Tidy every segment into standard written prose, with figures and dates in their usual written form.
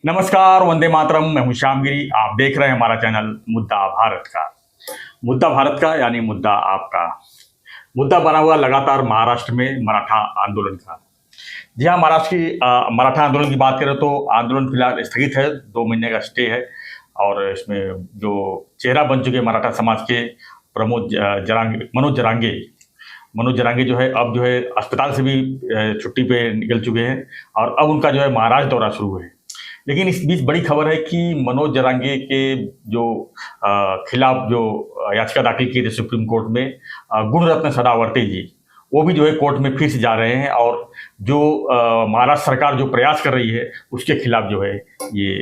नमस्कार, वंदे मातरम। मैं हूं श्यामगिरी। आप देख रहे हैं हमारा चैनल मुद्दा भारत का। मुद्दा भारत का यानी मुद्दा आपका। मुद्दा बना हुआ लगातार महाराष्ट्र में मराठा आंदोलन का। जी हाँ, महाराष्ट्र की मराठा आंदोलन की बात करें तो आंदोलन फिलहाल स्थगित है, 2 महीने का स्टे है। और इसमें जो चेहरा बन चुके मराठा समाज के मनोज जरांगे जो है अब जो है अस्पताल से भी छुट्टी पे निकल चुके हैं और अब उनका जो है महाराष्ट्र दौरा शुरू है। लेकिन इस बीच बड़ी खबर है कि मनोज जरांगे के जो खिलाफ जो याचिका दाखिल की थी सुप्रीम कोर्ट में, गुणरत्न सदावर्ते जी, वो भी जो है कोर्ट में फिर से जा रहे हैं और जो महाराष्ट्र सरकार जो प्रयास कर रही है उसके खिलाफ जो है ये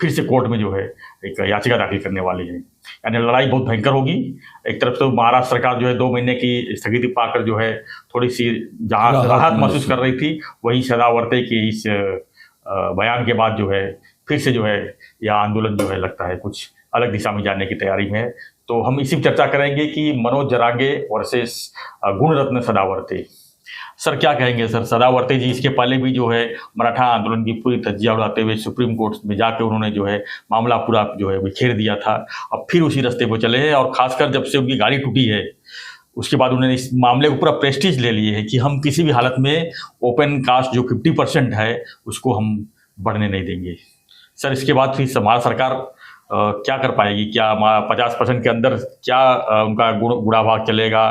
फिर से कोर्ट में जो है एक याचिका दाखिल करने वाली है। यानी लड़ाई बहुत भयंकर होगी। एक तरफ तो महाराष्ट्र सरकार जो है 2 महीने की स्थगिति पाकर जो है थोड़ी सी जहाँ राहत महसूस कर रही थी, वहीं सदावर्ते के इस बयान के बाद जो है फिर से जो है यह आंदोलन जो है लगता है कुछ अलग दिशा में जाने की तैयारी में है। तो हम इसी पर चर्चा करेंगे कि मनोज जरांगे वर्सेस गुणरत्न सदावर्ते। सर क्या कहेंगे सर? सदावर्ते जी इसके पहले भी जो है मराठा आंदोलन की पूरी धज्जियां उड़ाते हुए सुप्रीम कोर्ट में जाके उन्होंने जो है मामला पूरा जो है बिखेर दिया था। अब फिर उसी रास्ते पर चले हैं और खासकर जब से उनकी गाड़ी टूटी है उसके बाद उन्होंने इस मामले को पूरा प्रेस्टीज ले लिए है कि हम किसी भी हालत में ओपन कास्ट जो 50% है उसको हम बढ़ने नहीं देंगे। सर इसके बाद फिर हमारा सरकार क्या कर पाएगी? क्या 50% के अंदर क्या उनका गुणा भाग चलेगा?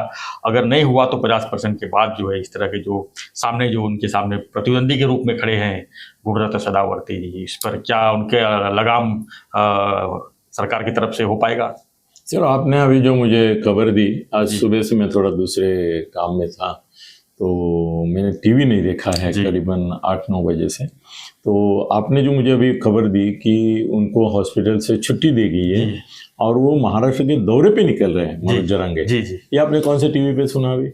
अगर नहीं हुआ तो 50% के बाद जो है इस तरह के जो उनके सामने प्रतिद्वंदी के रूप में खड़े हैं गुणरत्न सदावर्ते जी, इस पर क्या उनके लगाम सरकार की तरफ से हो पाएगा? सर आपने अभी जो मुझे खबर दी, आज सुबह से मैं थोड़ा दूसरे काम में था तो मैंने टीवी नहीं देखा है करीबन 8-9 बजे से। तो आपने जो मुझे अभी खबर दी कि उनको हॉस्पिटल से छुट्टी दे गई है और वो महाराष्ट्र के दौरे पे निकल रहे हैं मनोज जरांगे। जी। ये आपने कौन से टीवी पे सुना? अभी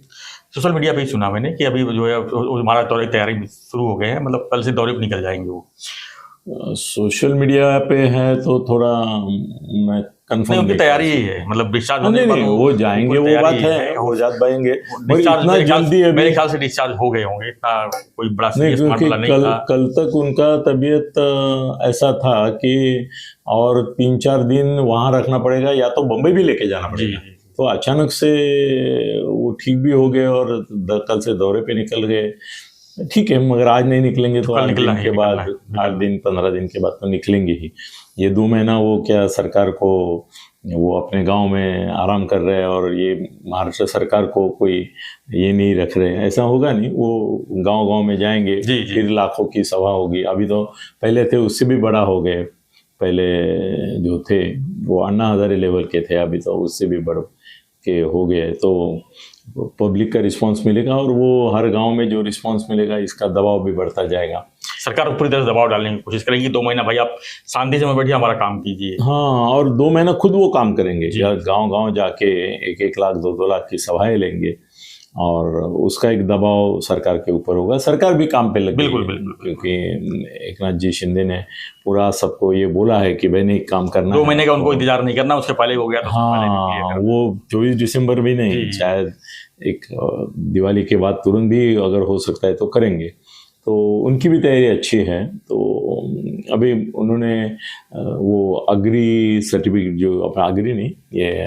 सोशल मीडिया पे ही सुना मैंने कि अभी जो है महाराष्ट्र दौरे की तैयारी शुरू हो गए हैं, मतलब कल से दौरे पे निकल जाएंगे वो। सोशल मीडिया पे है तो थोड़ा मैं कंफर्म उनकी तैयारी ही है, मतलब डिस्चार्ज होने नहीं वो जाएंगे, वो बात है, हो जात पाएंगे। इतना जल्दी है मेरे ख्याल से डिस्चार्ज हो गए होंगे, इतना कोई बड़ा नहीं, क्योंकि कल तक उनका तबीयत ऐसा था कि और 3-4 दिन वहां रखना पड़ेगा या तो बम्बई भी लेके जाना पड़ेगा। तो अचानक से वो ठीक भी हो गए और कल से दौरे पे निकल गए। ठीक है, मगर आज नहीं निकलेंगे तो 8 दिन के बाद 8-15 दिन के बाद तो निकलेंगे ही। ये 2 महीना वो क्या सरकार को वो अपने गांव में आराम कर रहे हैं और ये महाराष्ट्र सरकार को कोई ये नहीं रख रहे, ऐसा होगा नहीं। वो गांव में जाएंगे, फिर लाखों की सभा होगी। अभी तो पहले थे उससे भी बड़ा हो गए, पहले जो थे वो अन्ना हजारे लेवल के थे, अभी तो उससे भी बड़े के हो गए। तो पब्लिक का रिस्पांस मिलेगा और वो हर गांव में जो रिस्पांस मिलेगा इसका दबाव भी बढ़ता जाएगा। सरकार पूरी तरह से दबाव डालने की कोशिश करेगी। 2 महीना भाई आप शांति से बैठिए, हमारा काम कीजिए। हाँ, और 2 महीना खुद वो काम करेंगे, गांव जाके 1-1 लाख 2-2 लाख की सभाएं लेंगे और उसका एक दबाव सरकार के ऊपर होगा। सरकार भी काम पे लगी। बिल्कुल। क्योंकि एकनाथ जी शिंदे ने पूरा सबको ये बोला है कि भाई नहीं काम करना, 2 महीने का उनको इंतजार नहीं करना, उसके पहले हो गया तो हाँ, वो 24 दिसंबर भी नहीं, शायद एक दिवाली के बाद तुरंत भी अगर हो सकता है तो करेंगे। तो उनकी भी तैयारी अच्छी है। तो अभी उन्होंने वो अग्री सर्टिफिकेट, जो अपना अग्री नहीं, ये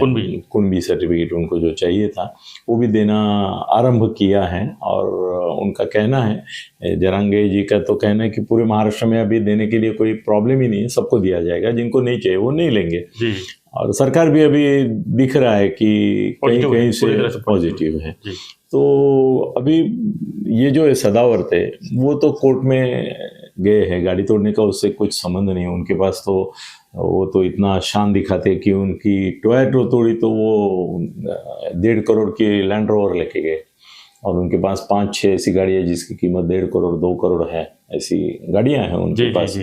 कुणबी सर्टिफिकेट उनको जो चाहिए था वो भी देना आरंभ किया है। और उनका कहना है, जरांगे जी का तो कहना है कि पूरे महाराष्ट्र में अभी देने के लिए कोई प्रॉब्लम ही नहीं है, सबको दिया जाएगा, जिनको नहीं चाहिए वो नहीं लेंगे। और सरकार भी अभी दिख रहा है कि कहीं से पॉजिटिव है। तो अभी ये जो है सदावर्ते वो तो कोर्ट में गए हैं, गाड़ी तोड़ने का उससे कुछ संबंध नहीं है उनके पास। तो वो तो इतना शान दिखाते कि उनकी टोयोटा तोड़ी तो वो 1.5 करोड़ की लैंड रोवर लेके गए और उनके पास 5-6 ऐसी गाड़ियाँ जिसकी कीमत 1.5 करोड़ 2 करोड़ है, ऐसी गाड़ियाँ हैं उनके पास।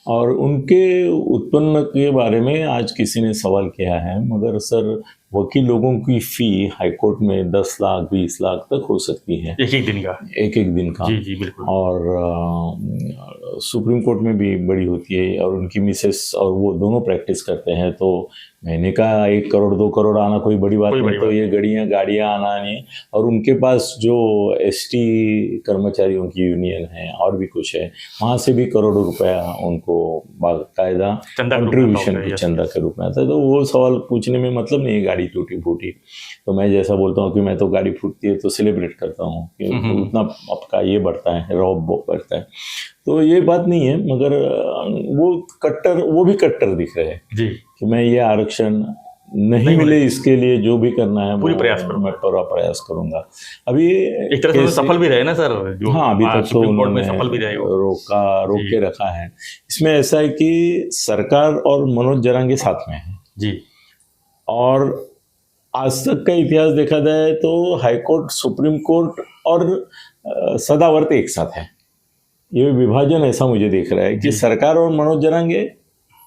और उनके उत्पन्न के बारे में आज किसी ने सवाल किया है, मगर सर वकील लोगों की फी हाईकोर्ट में 10 लाख 20 लाख तक हो सकती है एक एक दिन का। एक एक दिन का। जी जी बिल्कुल। और सुप्रीम कोर्ट में भी बड़ी होती है, और उनकी मिसेस और वो दोनों प्रैक्टिस करते हैं, तो महीने का 1 करोड़ 2 करोड़ आना कोई बड़ी बात नहीं। तो ये गाड़ियाँ आना नहीं। और उनके पास जो एसटी कर्मचारियों की यूनियन है और भी कुछ है, वहाँ से भी करोड़ों रुपया उनको बाकायदा कंट्रीब्यूशन की चंदा के रूप में आता है। तो वो सवाल पूछने में मतलब नहीं है गाड़ी टूटी फूटी। तो मैं जैसा बोलता हूँ कि मैं तो गाड़ी फूटती है तो सेलिब्रेट करता हूँ कि उतना आपका ये बढ़ता है, रौब बढ़ता है। तो ये बात नहीं है, मगर वो भी कट्टर दिख रहे हैं जी कि मैं ये आरक्षण नहीं मिले, इसके लिए जो भी करना है पूरी प्रयास करूंगा, मैं पूरा प्रयास करूंगा। अभी एक तरह से सफल भी रहे ना सर जो। हाँ, अभी तक तो उन्होंने सफल भी रहे, रोक के रखा है। इसमें ऐसा है कि सरकार और मनोज जरांगे साथ में है जी, और आज तक का इतिहास देखा जाए तो हाईकोर्ट, सुप्रीम कोर्ट और सदावर्त एक साथ है। ये विभाजन ऐसा मुझे दिख रहा है कि सरकार और मनोज जरांगे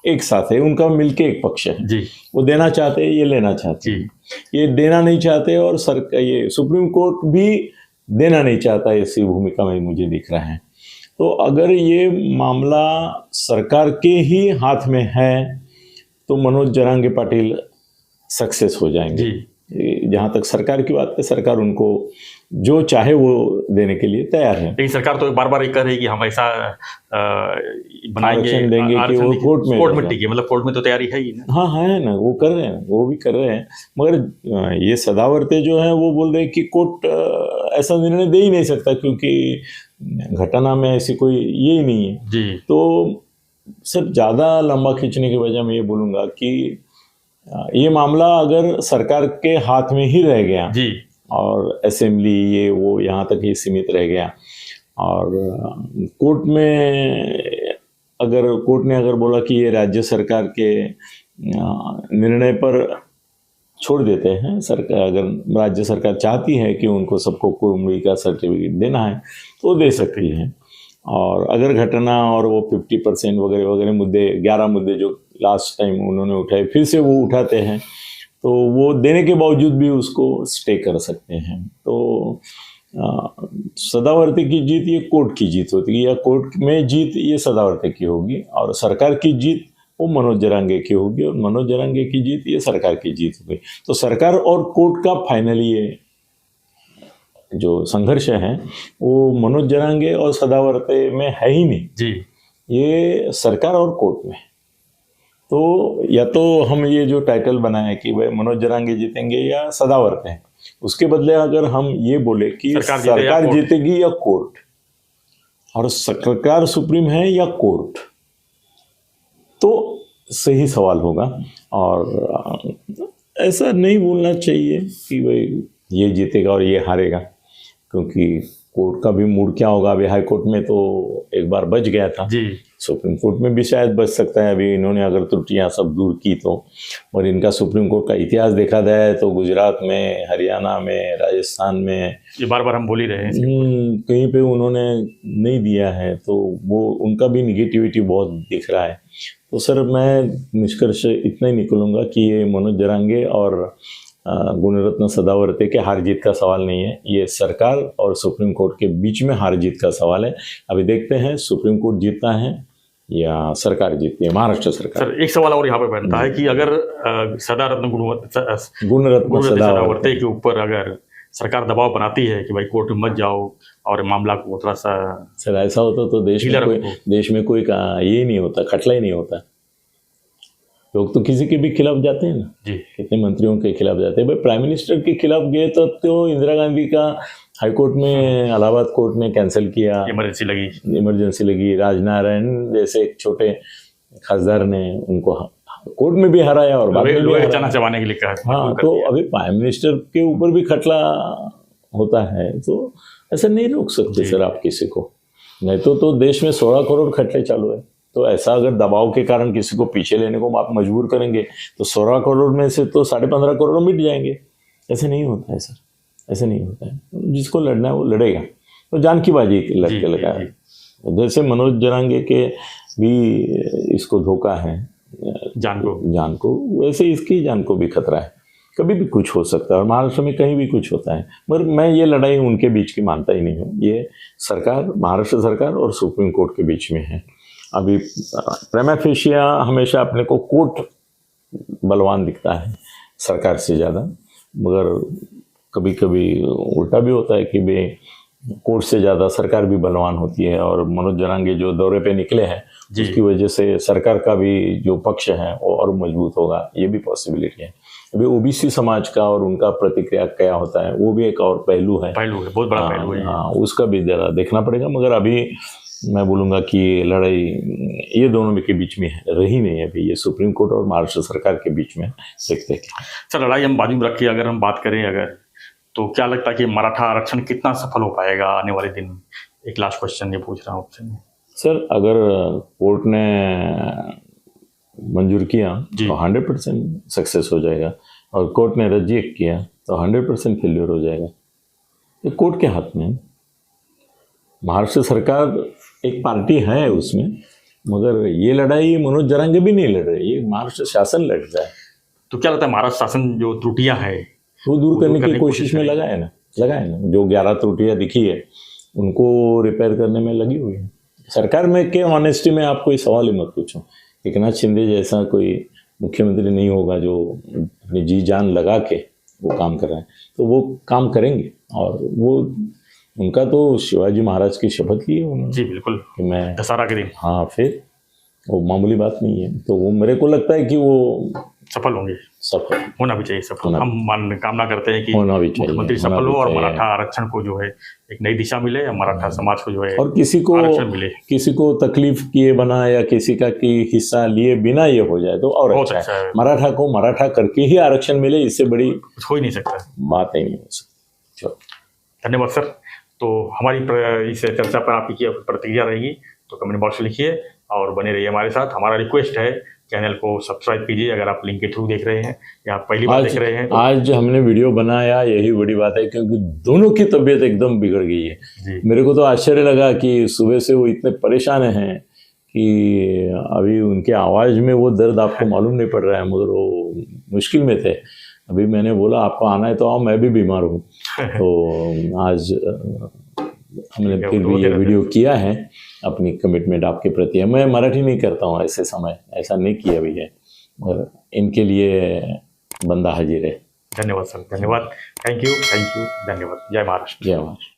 एक साथ है, उनका मिलके एक पक्ष है जी। वो देना चाहते हैं, ये लेना चाहते हैं, ये देना नहीं चाहते, और ये सुप्रीम कोर्ट भी देना नहीं चाहता, ऐसी भूमिका में मुझे दिख रहा है। तो अगर ये मामला सरकार के ही हाथ में है तो मनोज जरांगे पाटिल सक्सेस हो जाएंगे। जहाँ तक सरकार की बात है, सरकार उनको जो चाहे वो देने के लिए तैयार है। लेकिन सरकार तो बार बार ये कह रही है कि हम ऐसा बनाएंगे, देंगे कि वो कोर्ट में टिके, मतलब कोर्ट में तो तैयारी है ही ना। हाँ है ना, वो कर रहे हैं, वो भी कर रहे हैं। मगर ये सदावर्ते जो है वो बोल रहे हैं कि कोर्ट ऐसा निर्णय दे ही नहीं सकता क्योंकि घटना में ऐसी कोई ये ही नहीं है जी। तो सर ज़्यादा लंबा खींचने के बजाय मैं ये बोलूँगा कि ये मामला अगर सरकार के हाथ में ही रह गया जी, और असेंबली ये वो यहाँ तक ही सीमित रह गया, और कोर्ट ने अगर बोला कि ये राज्य सरकार के निर्णय पर छोड़ देते हैं, सरकार अगर राज्य सरकार चाहती है कि उनको सबको कुर्मी का सर्टिफिकेट देना है तो दे सकती है। और अगर घटना और वो 50% वगैरह वगैरह मुद्दे, 11 मुद्दे जो लास्ट टाइम उन्होंने उठाए फिर से वो उठाते हैं, तो वो देने के बावजूद भी उसको स्टे कर सकते हैं। तो सदावर्ते की जीत ये कोर्ट की जीत होती है, या कोर्ट में जीत ये सदावर्ते की होगी, और सरकार की जीत वो मनोज जरांगे की होगी, और मनोज जरांगे की जीत ये सरकार की जीत होगी। तो सरकार और कोर्ट का फाइनली ये जो संघर्ष है वो मनोज जरांगे और सदावर्ते में है ही नहीं जी, ये सरकार और कोर्ट में। तो या तो हम ये जो टाइटल बनाए कि भाई मनोज जरांगे जीतेंगे या सदावर्ते हैं, उसके बदले अगर हम ये बोले कि सरकार जीतेगी या कोर्ट, और सरकार सुप्रीम है या कोर्ट, तो सही सवाल होगा। और ऐसा नहीं बोलना चाहिए कि भाई ये जीतेगा और ये हारेगा, क्योंकि कोर्ट का भी मूड क्या होगा। अभी हाई कोर्ट में तो एक बार बच गया था जी, सुप्रीम कोर्ट में भी शायद बच सकता है अभी, इन्होंने अगर त्रुटियां सब दूर की तो। और इनका सुप्रीम कोर्ट का इतिहास देखा जाए तो गुजरात में, हरियाणा में, राजस्थान में, ये बार बार हम बोल ही रहे हैं, कहीं पे उन्होंने नहीं दिया है, तो वो उनका भी निगेटिविटी बहुत दिख रहा है। तो सर मैं निष्कर्ष इतना ही निकलूँगा कि ये मनोज जरांगे और गुणरत्न सदावर्ते के हार जीत का सवाल नहीं है, ये सरकार और सुप्रीम कोर्ट के बीच में हार जीत का सवाल है। अभी देखते हैं सुप्रीम कोर्ट जीतता है या सरकार जीतती है, महाराष्ट्र सरकार। सर एक सवाल और यहाँ पे बनता है कि अगर गुणरत्न सदावर्ते के ऊपर अगर सरकार दबाव बनाती है कि भाई कोर्ट में मत जाओ और मामला को थोड़ा सा, सर ऐसा होता तो देश में कोई ये नहीं होता, खटला ही नहीं होता। लोग तो किसी के भी खिलाफ जाते हैं ना जी, कितने मंत्रियों के खिलाफ जाते हैं। भाई प्राइम मिनिस्टर के खिलाफ गए तो इंदिरा गांधी का हाईकोर्ट में, इलाहाबाद कोर्ट ने कैंसिल किया, इमरजेंसी लगी। राजनारायण जैसे एक छोटे खासदार ने उनको कोर्ट में भी हराया और बाद में भी चना चबाने के लिए कहा। हाँ, तो अभी प्राइम मिनिस्टर के ऊपर भी खटला होता है, तो ऐसा नहीं रोक सकते सर आप किसी को। नहीं तो देश में 16 करोड़ खटले चालू है, तो ऐसा अगर दबाव के कारण किसी को पीछे लेने को आप मजबूर करेंगे तो 16 करोड़ में से तो 15.5 करोड़ मिट जाएंगे। ऐसे नहीं होता है सर, ऐसे नहीं होता है। जिसको लड़ना है वो लड़ेगा, तो जान की बाजी लड़ के लगा है। जैसे मनोज जरांगे के भी इसको धोखा है जान को, वैसे इसकी जान को भी खतरा है। कभी भी कुछ हो सकता है और महाराष्ट्र में कहीं भी कुछ होता है। मगर मैं ये लड़ाई उनके बीच की मानता ही नहीं हूँ। ये सरकार, महाराष्ट्र सरकार और सुप्रीम कोर्ट के बीच में है। अभी प्रेमा फेशिया हमेशा अपने को कोर्ट बलवान दिखता है सरकार से ज़्यादा, मगर कभी कभी उल्टा भी होता है कि भाई कोर्ट से ज़्यादा सरकार भी बलवान होती है। और मनोज जरांगे जो दौरे पे निकले हैं उसकी वजह से सरकार का भी जो पक्ष है वो और मजबूत होगा, ये भी पॉसिबिलिटी है। अभी ओबीसी समाज का और उनका प्रतिक्रिया क्या होता है वो भी एक और पहलू है, बहुत बड़ा पहलू है। हाँ, उसका भी ज़रा देखना पड़ेगा। मगर अभी मैं बोलूँगा कि लड़ाई ये दोनों के बीच में रही नहीं है, अभी ये सुप्रीम कोर्ट और महाराष्ट्र सरकार के बीच में देखते हैं। सर, लड़ाई हम बाजू में रख के अगर हम बात करें तो क्या लगता है कि मराठा आरक्षण कितना सफल हो पाएगा आने वाले दिन में? एक लास्ट क्वेश्चन ये पूछ रहा हूँ आपसे। सर, अगर कोर्ट ने मंजूर किया तो 100% सक्सेस हो जाएगा और कोर्ट ने रिजेक्ट किया तो 100% फेल्योर हो जाएगा। ये कोर्ट के हाथ में। महाराष्ट्र सरकार एक पार्टी है उसमें, मगर ये लड़ाई मनोज जरांगे भी नहीं लड़ रहे, ये महाराष्ट्र शासन लड़ रहा है। तो क्या लगता है महाराष्ट्र शासन जो त्रुटियां है वो दूर करने की कोशिश में लगा है ना। जो 11 त्रुटियां दिखी है उनको रिपेयर करने में लगी हुई है सरकार में। के ऑनेस्टी में आप कोई सवाल ही मत पूछो। एकनाथ शिंदे जैसा कोई मुख्यमंत्री नहीं होगा जो अपनी जी जान लगा के वो काम कर रहे हैं, तो वो काम करेंगे। और वो उनका तो शिवाजी महाराज की शपथ ली है उन्होंने। जी बिल्कुल, कि मैं दशहरा के दिन। हाँ, फिर वो मामूली बात नहीं है। तो वो मेरे को लगता है कि वो सफल होंगे, सफल होना भी चाहिए सफल। हम कामना करते हैं कि मुख्यमंत्री सफल हो और मराठा आरक्षण को जो है एक नई दिशा मिले या मराठा समाज को जो है और किसी को तकलीफ किए बना या किसी का की हिस्सा लिए बिना ये हो जाए तो और अच्छा है। मराठा को मराठा करके ही आरक्षण मिले, इससे बड़ी कुछ हो ही नहीं सकता, बात ही नहीं हो सकती। धन्यवाद सर। तो हमारी इस चर्चा पर आपकी क्या प्रतिक्रिया रहेगी तो कमेंट बॉक्स में लिखिए और बने रहिए हमारे साथ। हमारा रिक्वेस्ट है चैनल को सब्सक्राइब कीजिए अगर आप लिंक के थ्रू देख रहे हैं या पहली बार देख रहे हैं। आज हमने वीडियो बनाया यही बड़ी बात है, क्योंकि दोनों की तबीयत एकदम बिगड़ गई है। मेरे को तो आश्चर्य लगा कि सुबह से वो इतने परेशान हैं कि अभी उनके आवाज़ में वो दर्द आपको मालूम नहीं पड़ रहा है, मगर वो मुश्किल में थे। अभी मैंने बोला आपको आना है तो आओ, मैं भी बीमार हूँ। तो आज हमने फिर भी ये वीडियो किया है, अपनी कमिटमेंट आपके प्रति है। मैं मराठी नहीं करता हूँ ऐसे समय, ऐसा नहीं किया भी है, और इनके लिए बंदा हाजिर है। धन्यवाद सर, धन्यवाद। थैंक यू, धन्यवाद। जय महाराष्ट्र। जय महाराष्ट्र।